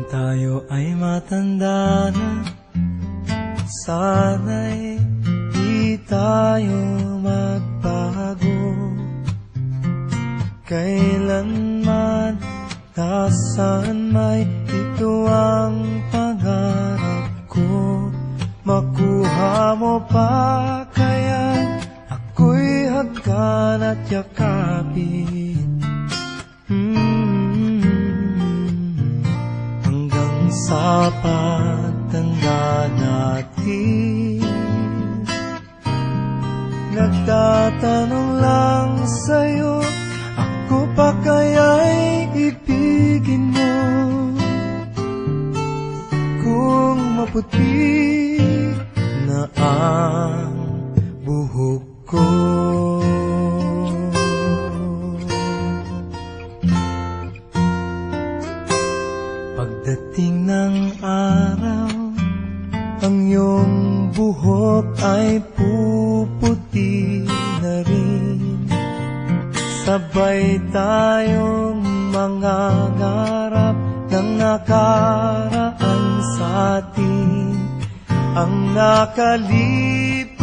tayo ay matanda na, sana'y di tayo magbago. Kailanman, nasaan may ito ang pangarap ko. Makuha mo pa kaya ako'y hagkan at yakapin. Hanggang sa pagtanda natin, nagtatanong lang sa'yo, ako pa kaya'y ibigin mo? Kung maputi na ang buhok ko, pagdating ng araw, ang iyong buhok ay puputi na rin. Sabay tayong mangangarap ng nakaraan sa atin. Ang nakalipas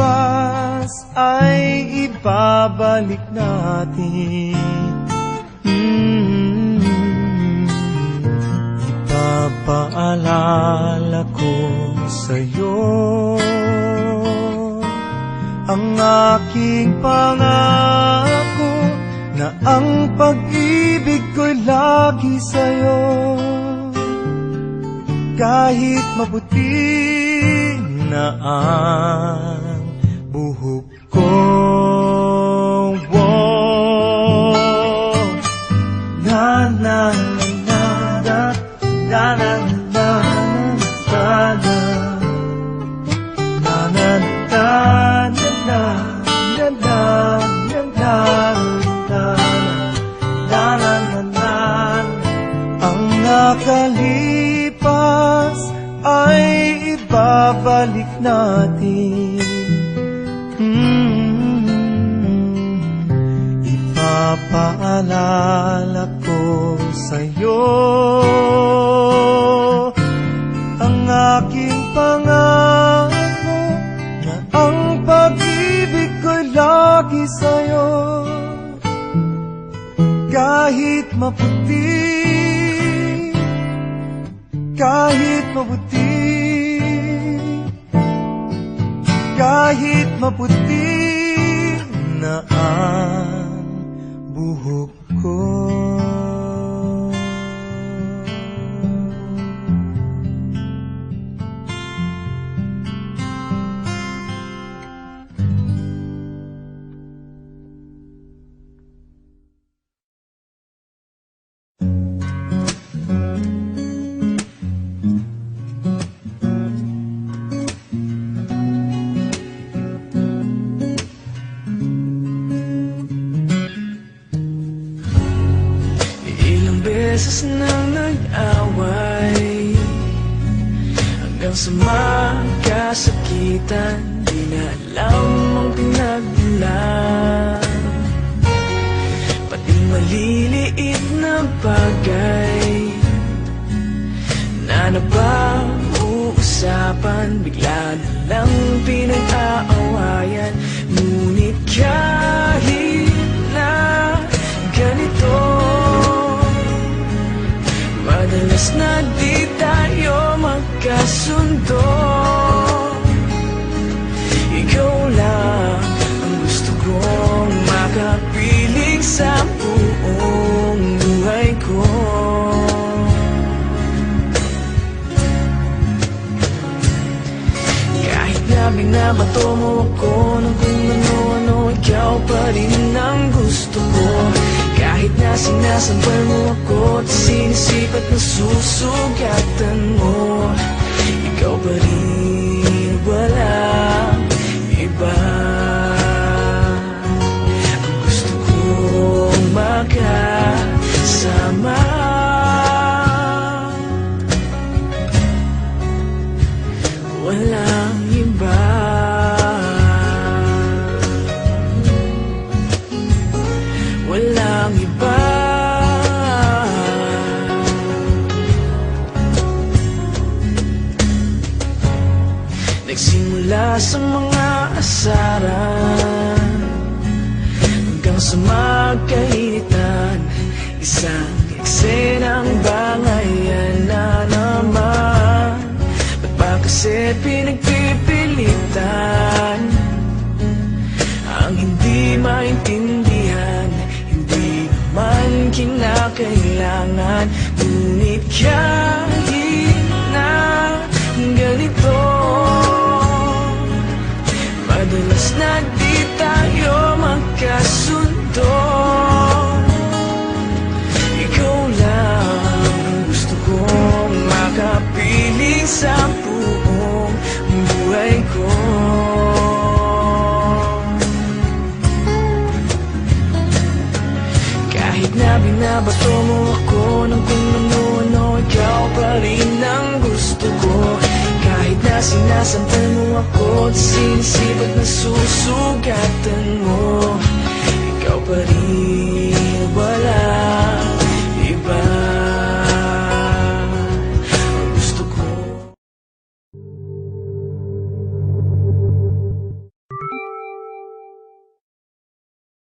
ay ibabalik natin. Ipapaalala ko sa'yo ang aking pangako, na ang pag-ibig ko'y lagi sa'yo. Kahit maputi na ang buhok ko, na na na na na na na na nakalipas ay ibabalik natin. Ipapaalala ko sa'yo ang aking pangako, na ang pag-ibig ko'y lagi sa'yo. Kahit maputi, kahit maputi, kahit maputi na ang buhok ko. Beses nang nag-away hanggang sa magkasakitan, di na alam ang pinagmulan. Pati maliliit na bagay na napag-uusapan, bigla na lang pinag-aawayan. Ngunit kahit na ganito, madalas na di tayo magkasundo. Ikaw lang ang gusto kong makapiling sa buong buhay ko. Kahit na binabato mo ako ng kung ano-ano, ikaw pa rin ang gusto ko. Kahit na sinasampal mo ako at sinisipat na susugatan mo, ikaw pa rin, walang iba. Ang gusto kong makasama, walang iba. Walang iba. sa mga asaran, hanggang sa magkainitan. Isang eksenang bangayan na naman. Ba't ba kasi pinagpipilitan ang hindi maintindihan? Hindi naman kinakailangan. Ngunit kahit na ganito, madalas na di tayo magkasundo. Ikaw lang ang gusto kong makapiling sa buong buhay ko. Kahit na binabato mo ako ng kung ano-ano, ikaw pa rin ang gusto ko. Kahit na sinasampal mo ako at sinisip at nasusugatan mo, ikaw pa rin wala.